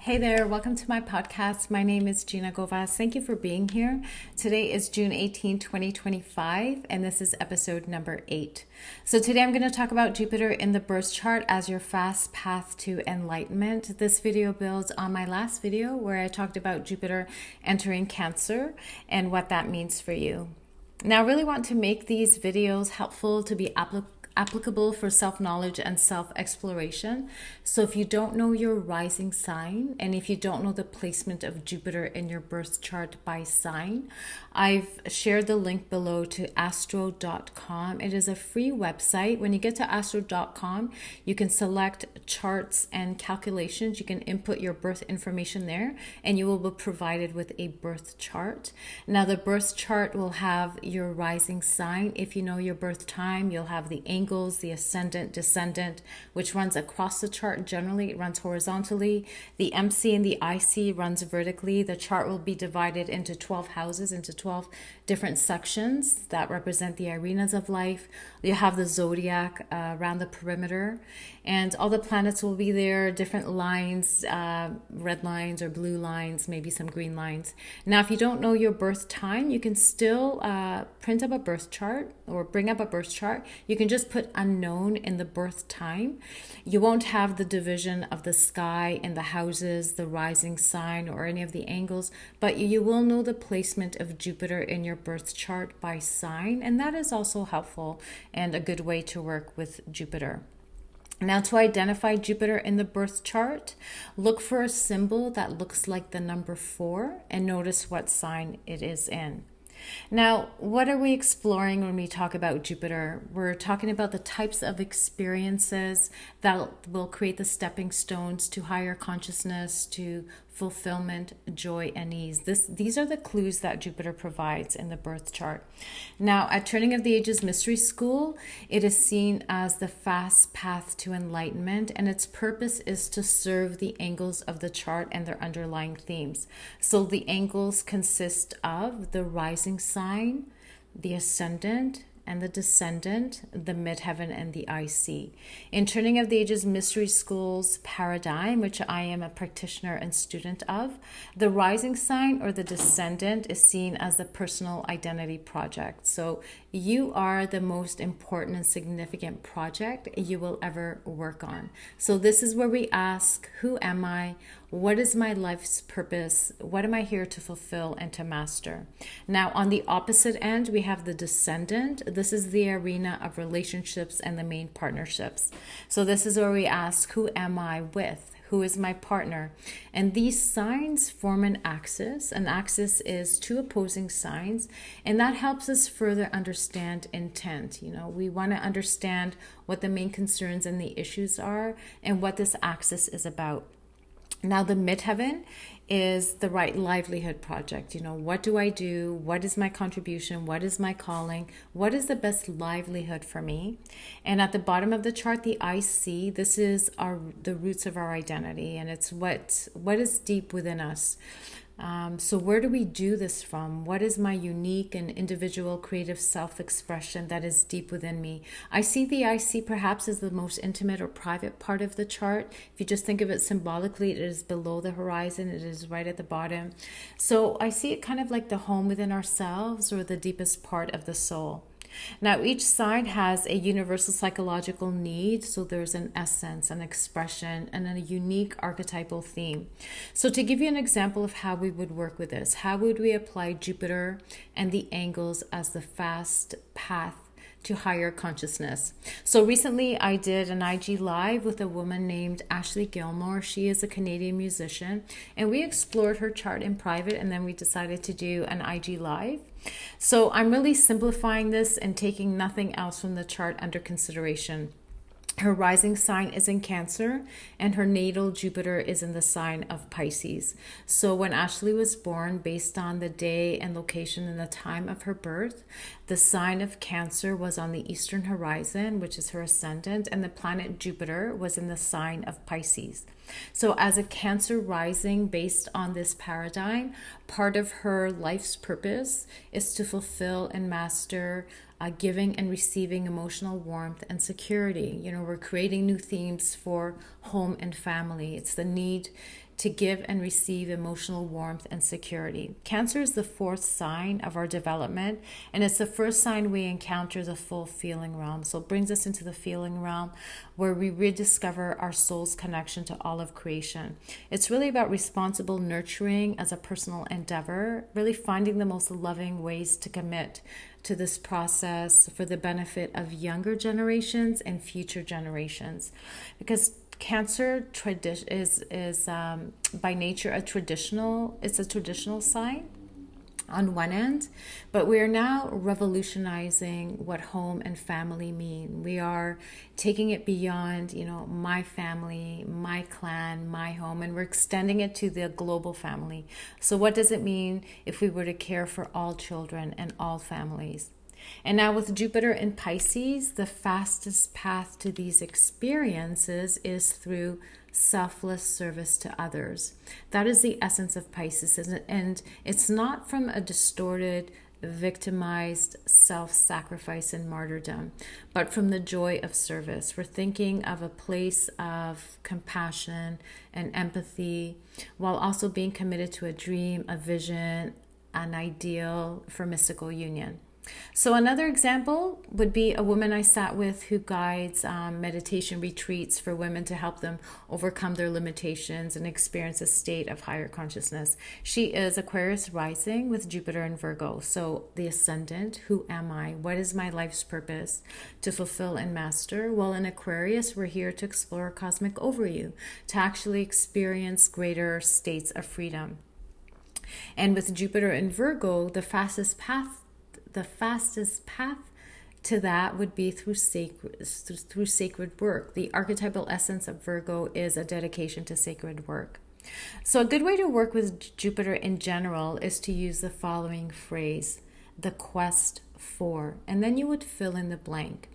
Hey there, welcome to my podcast. My name is Gina Govas. Thank you for being here. Today is June 18, 2025, and this is episode number 8. So today I'm going to talk about Jupiter in the birth chart as your fast path to enlightenment. This video builds on my last video where I talked about Jupiter entering Cancer and what that means for you. Now, I really want to make these videos helpful to be applicable for self-knowledge and self-exploration. So if you don't know your rising sign, and if you don't know the placement of Jupiter in your birth chart by sign, I've shared the link below to astro.com. It is a free website. When you get to astro.com, you can select charts and calculations. You can input your birth information there, and you will be provided with a birth chart. Now, the birth chart will have your rising sign. If you know your birth time, you'll have the angles, the ascendant, descendant, which runs across the chart. Generally, it runs horizontally. The MC and the IC runs vertically. The chart will be divided into 12 houses, into 12 different sections that represent the arenas of life. You have the zodiac around the perimeter, and all the planets will be there, different lines, red lines or blue lines, maybe some green lines. Now, if you don't know your birth time, you can still print up a birth chart or bring up a birth chart. You can just put unknown in the birth time. You won't have the division of the sky and the houses, the rising sign, or any of the angles, but you will know the placement of Jupiter in your birth chart by sign, and that is also helpful and a good way to work with Jupiter. Now, to identify Jupiter in the birth chart, look for a symbol that looks like the number 4 and notice what sign it is in. Now, what are we exploring when we talk about Jupiter? We're talking about the types of experiences that will create the stepping stones to higher consciousness, to fulfillment, joy, and ease. These are the clues that Jupiter provides in the birth chart. Now, at Turning of the Ages Mystery School, it is seen as the fast path to enlightenment, and its purpose is to serve the angles of the chart and their underlying themes. So the angles consist of the rising sign, the ascendant, and the descendant, the midheaven, and the IC. In Turning of the Ages Mystery School's paradigm, which I am a practitioner and student of, the rising sign or the descendant is seen as the personal identity project. So you are the most important and significant project you will ever work on. So this is where we ask, who am I? What is my life's purpose? What am I here to fulfill and to master? Now, on the opposite end, we have the descendant. This is the arena of relationships and the main partnerships. So this is where we ask, who am I with? Who is my partner? And these signs form an axis. An axis is two opposing signs, and that helps us further understand intent. We want to understand what the main concerns and the issues are and what this axis is about. Now, the midheaven is the right livelihood project. What do I do? What is my contribution? What is my calling? What is the best livelihood for me? And at the bottom of the chart, the IC, this is the roots of our identity, and it's what is deep within us. So where do we do this from? What is my unique and individual creative self-expression that is deep within me? I see the IC perhaps as the most intimate or private part of the chart. If you just think of it symbolically, it is below the horizon. It is right at the bottom. So I see it kind of like the home within ourselves or the deepest part of the soul. Now, each sign has a universal psychological need, so there's an essence, an expression, and a unique archetypal theme. So to give you an example of how we would work with this, how would we apply Jupiter and the angles as the fast path to higher consciousness? So recently I did an IG live with a woman named Ashley Gilmore. She is a Canadian musician, and we explored her chart in private, and then we decided to do an IG live. So I'm really simplifying this and taking nothing else from the chart under consideration. Her rising sign is in Cancer, and her natal Jupiter is in the sign of Pisces. So when Ashley was born, based on the day and location and the time of her birth, the sign of Cancer was on the eastern horizon, which is her ascendant, and the planet Jupiter was in the sign of Pisces. So as a Cancer rising, based on this paradigm, part of her life's purpose is to fulfill and master giving and receiving emotional warmth and security. We're creating new themes for home and family. It's the need to give and receive emotional warmth and security. Cancer is the fourth sign of our development, and it's the first sign we encounter the full feeling realm. So it brings us into the feeling realm where we rediscover our soul's connection to all of creation. It's really about responsible nurturing as a personal endeavor, really finding the most loving ways to commit to this process for the benefit of younger generations and future generations. Because Cancer is by nature a traditional sign on one end, but we are now revolutionizing what home and family mean. We are taking it beyond, my family, my clan, my home, and we're extending it to the global family. So what does it mean if we were to care for all children and all families? And now with Jupiter in Pisces, the fastest path to these experiences is through selfless service to others. That is the essence of Pisces, and it's not from a distorted, victimized self-sacrifice and martyrdom, but from the joy of service. We're thinking of a place of compassion and empathy, while also being committed to a dream, a vision, an ideal for mystical union. So another example would be a woman I sat with who guides meditation retreats for women to help them overcome their limitations and experience a state of higher consciousness. She is Aquarius rising with Jupiter in Virgo. So the Ascendant, who am I? What is my life's purpose to fulfill and master? Well, in Aquarius, we're here to explore a cosmic overview, to actually experience greater states of freedom. And with Jupiter in Virgo, the fastest path to that would be through sacred work. The archetypal essence of Virgo is a dedication to sacred work. So a good way to work with Jupiter in general is to use the following phrase, the quest for, and then you would fill in the blank.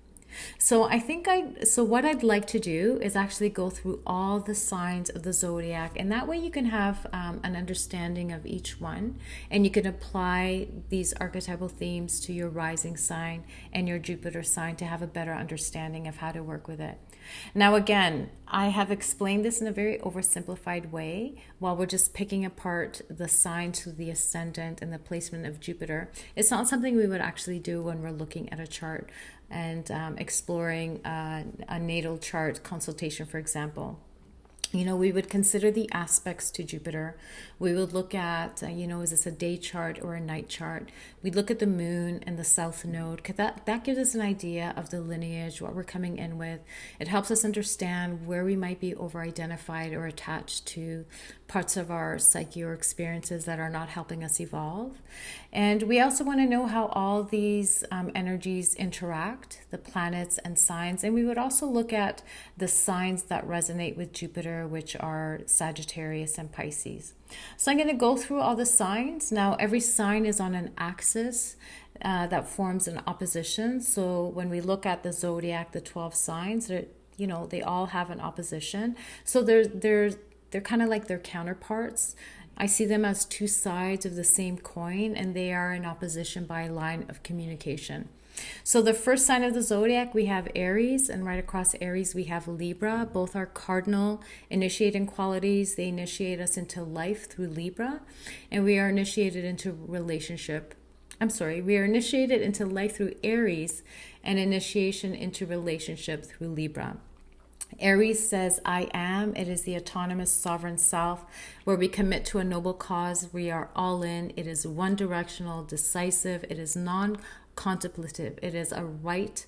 So what I'd like to do is actually go through all the signs of the zodiac, and that way you can have an understanding of each one, and you can apply these archetypal themes to your rising sign and your Jupiter sign to have a better understanding of how to work with it. Now, again, I have explained this in a very oversimplified way while we're just picking apart the signs to the ascendant and the placement of Jupiter. It's not something we would actually do when we're looking at a chart and exploring a natal chart consultation, for example. We would consider the aspects to Jupiter. We would look at, is this a day chart or a night chart? We'd look at the moon and the south node, because that gives us an idea of the lineage, what we're coming in with. It helps us understand where we might be over-identified or attached to parts of our psyche or experiences that are not helping us evolve. And we also want to know how all these energies interact, the planets and signs. And we would also look at the signs that resonate with Jupiter, which are Sagittarius and Pisces. So I'm going to go through all the signs. Now, every sign is on an axis that forms an opposition. So when we look at the zodiac, the 12 signs, they all have an opposition. So they're kind of like their counterparts. I see them as two sides of the same coin, and they are in opposition by a line of communication. So the first sign of the zodiac, we have Aries, and right across Aries, we have Libra. Both are cardinal initiating qualities. They initiate us into life through Libra, and we are initiated into life through Aries, and initiation into relationship through Libra. Aries says, I am. It is the autonomous sovereign self where we commit to a noble cause. We are all in. It is one directional, decisive. It is non-contemplative. It is a right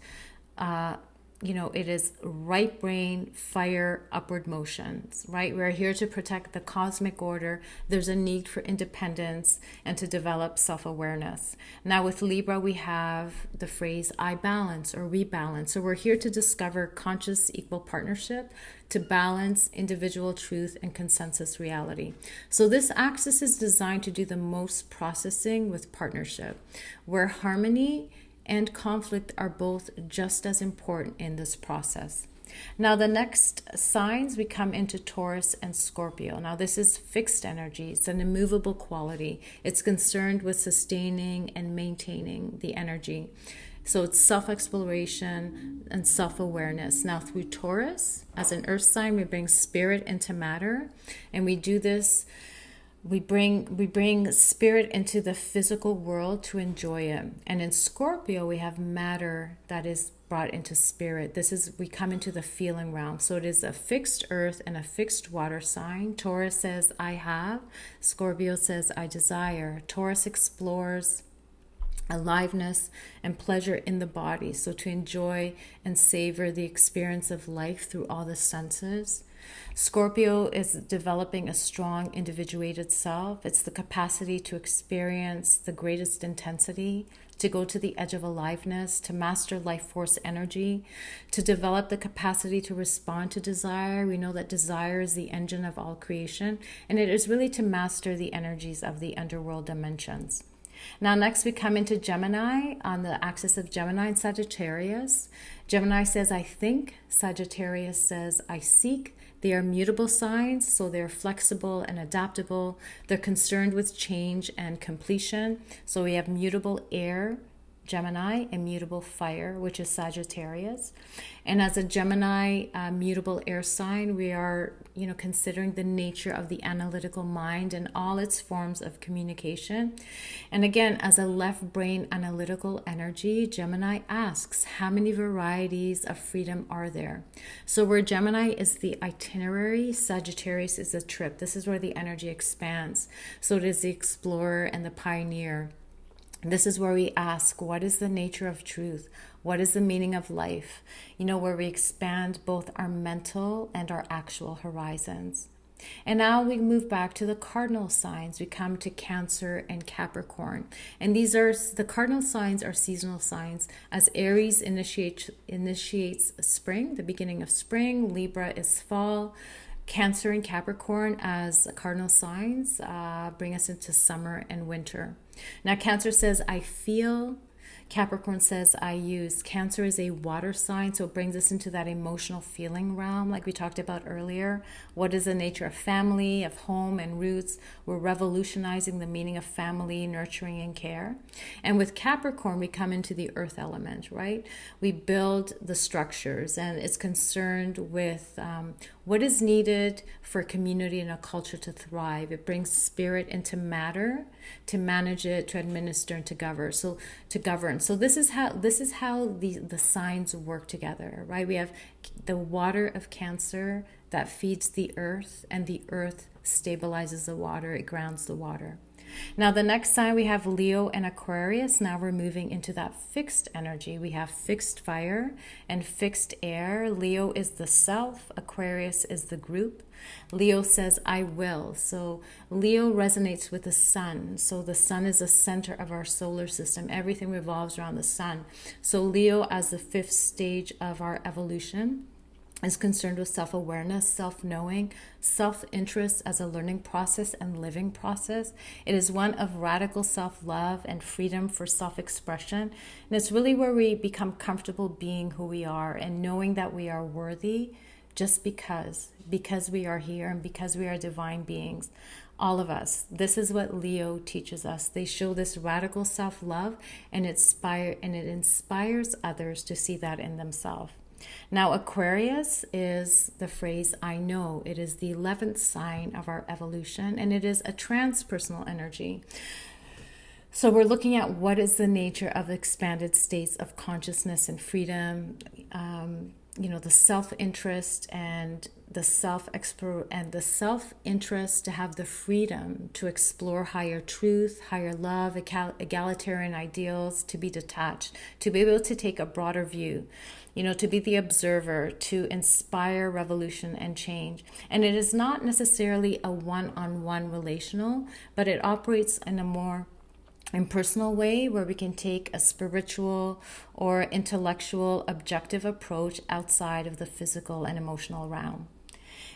it is right brain, fire, upward motions, right? We're here to protect the cosmic order. There's a need for independence and to develop self-awareness. Now with Libra, we have the phrase, I balance or rebalance. So we're here to discover conscious equal partnership to balance individual truth and consensus reality. So this axis is designed to do the most processing with partnership, where harmony and conflict are both just as important in this process. Now the next signs, we come into Taurus and Scorpio. Now this is fixed energy. It's an immovable quality. It's concerned with sustaining and maintaining the energy. So it's self-exploration and self-awareness. Now through Taurus, as an earth sign, we bring spirit into matter, and we do this. We bring spirit into the physical world to enjoy it. And in Scorpio, we have matter that is brought into spirit. We come into the feeling realm. So it is a fixed earth and a fixed water sign. Taurus says, I have. Scorpio says, I desire. Taurus explores aliveness and pleasure in the body. So to enjoy and savor the experience of life through all the senses. Scorpio is developing a strong individuated self. It's the capacity to experience the greatest intensity, to go to the edge of aliveness, to master life force energy, to develop the capacity to respond to desire. We know that desire is the engine of all creation, and it is really to master the energies of the underworld dimensions. Now, next we come into Gemini on the axis of Gemini and Sagittarius. Gemini says, I think. Sagittarius says, I seek. They are mutable signs, so they're flexible and adaptable. They're concerned with change and completion. So we have mutable air, Gemini, and mutable fire, which is Sagittarius. And as a Gemini mutable air sign, we are, considering the nature of the analytical mind and all its forms of communication. And again, as a left brain analytical energy, Gemini asks, how many varieties of freedom are there? So where Gemini is the itinerary, Sagittarius is the trip. This is where the energy expands. So it is the explorer and the pioneer. This is where we ask, what is the nature of truth? What is the meaning of life? Where we expand both our mental and our actual horizons. And now we move back to the cardinal signs. We come to Cancer and Capricorn. And the cardinal signs are seasonal signs. As Aries initiates spring, the beginning of spring, Libra is fall. Cancer and Capricorn as cardinal signs bring us into summer and winter. Now, Cancer says, I feel. Capricorn says, I use. Cancer is a water sign, so it brings us into that emotional feeling realm like we talked about earlier. What is the nature of family, of home and roots? We're revolutionizing the meaning of family, nurturing, and care. And with Capricorn, we come into the earth element, right? We build the structures, and it's concerned with what is needed for a community and a culture to thrive. It brings spirit into matter, to manage it, to administer, and to govern. So this is how the signs work together, right? We have the water of Cancer that feeds the earth, and the earth stabilizes the water, it grounds the water. Now the next sign we have Leo and Aquarius. Now we're moving into that fixed energy. We have fixed fire and fixed air. Leo is the self, Aquarius is the group. Leo says, I will. So Leo resonates with the sun. So the sun is the center of our solar system. Everything revolves around the sun. So Leo, as the fifth stage of our evolution, is concerned with self-awareness, self-knowing, self-interest as a learning process and living process. It is one of radical self-love and freedom for self-expression. And it's really where we become comfortable being who we are and knowing that we are worthy just because we are here and because we are divine beings. All of us. This is what Leo teaches us. They show this radical self-love, and it inspires others to see that in themselves. Now, Aquarius is the phrase, I know. It is the 11th sign of our evolution, and it is a transpersonal energy. So we're looking at what is the nature of expanded states of consciousness and freedom, the self-interest and the self-interest to have the freedom to explore higher truth, higher love, egalitarian ideals, to be detached, to be able to take a broader view, to be the observer, to inspire revolution and change. And it is not necessarily a one-on-one relational, but it operates in a more impersonal way where we can take a spiritual or intellectual objective approach outside of the physical and emotional realm.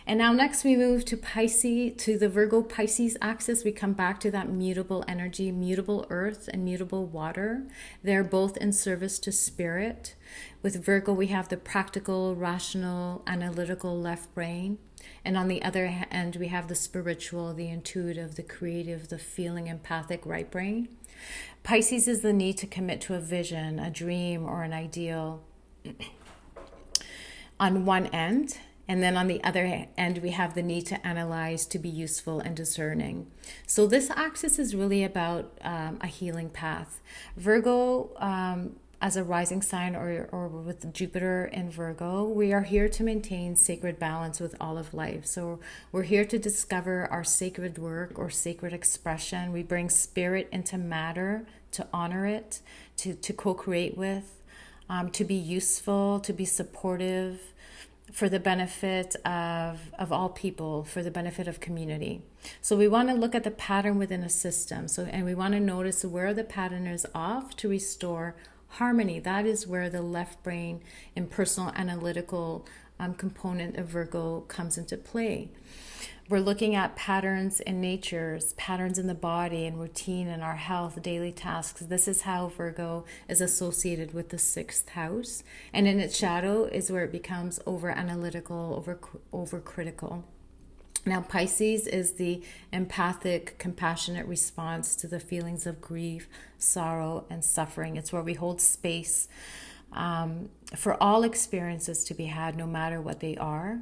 And now next we move to Pisces, to the Virgo Pisces axis. We come back to that mutable energy, mutable earth and mutable water. They're both in service to spirit. With Virgo, we have the practical, rational, analytical left brain. And on the other hand, we have the spiritual, the intuitive, the creative, the feeling, empathic right brain. Pisces is the need to commit to a vision, a dream, or an ideal on one end. And then on the other end, we have the need to analyze, to be useful and discerning. So this axis is really about a healing path. Virgo, as a rising sign or with Jupiter in Virgo, we are here to maintain sacred balance with all of life. So we're here to discover our sacred work or sacred expression. We bring spirit into matter, to honor it, to co-create with, to be useful, to be supportive, for the benefit of all people, for the benefit of community. So we want to look at the pattern within a system. And we want to notice where the pattern is off to restore harmony. That is where the left brain and personal analytical component of Virgo comes into play. We're looking at patterns in natures, patterns in the body and routine in our health, daily tasks. This is how Virgo is associated with the 6th house. And in its shadow is where it becomes over analytical, over critical. Now, Pisces is the empathic, compassionate response to the feelings of grief, sorrow, and suffering. It's where we hold space for all experiences to be had, no matter what they are.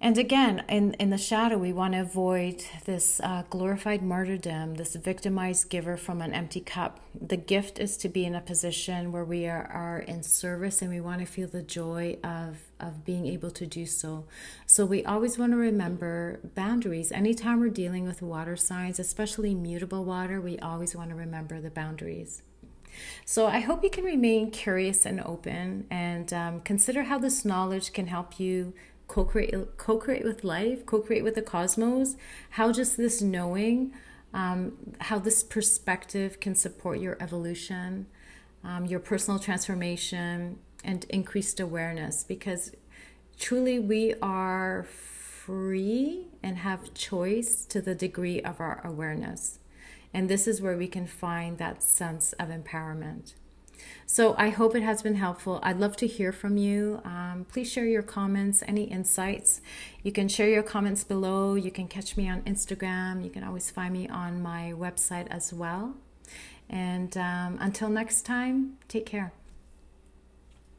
And again, in the shadow, we want to avoid this glorified martyrdom, this victimized giver from an empty cup. The gift is to be in a position where we are in service, and we want to feel the joy of being able to do so. So we always want to remember boundaries. Anytime we're dealing with water signs, especially mutable water, we always want to remember the boundaries. So I hope you can remain curious and open, and consider how this knowledge can help you co-create with life, co-create with the cosmos, how just this knowing, how this perspective can support your evolution, your personal transformation, and increased awareness, because truly we are free and have choice to the degree of our awareness. And this is where we can find that sense of empowerment. So I hope it has been helpful. I'd love to hear from you. Please share your comments, any insights. You can share your comments below. You can catch me on Instagram. You can always find me on my website as well. And until next time, take care.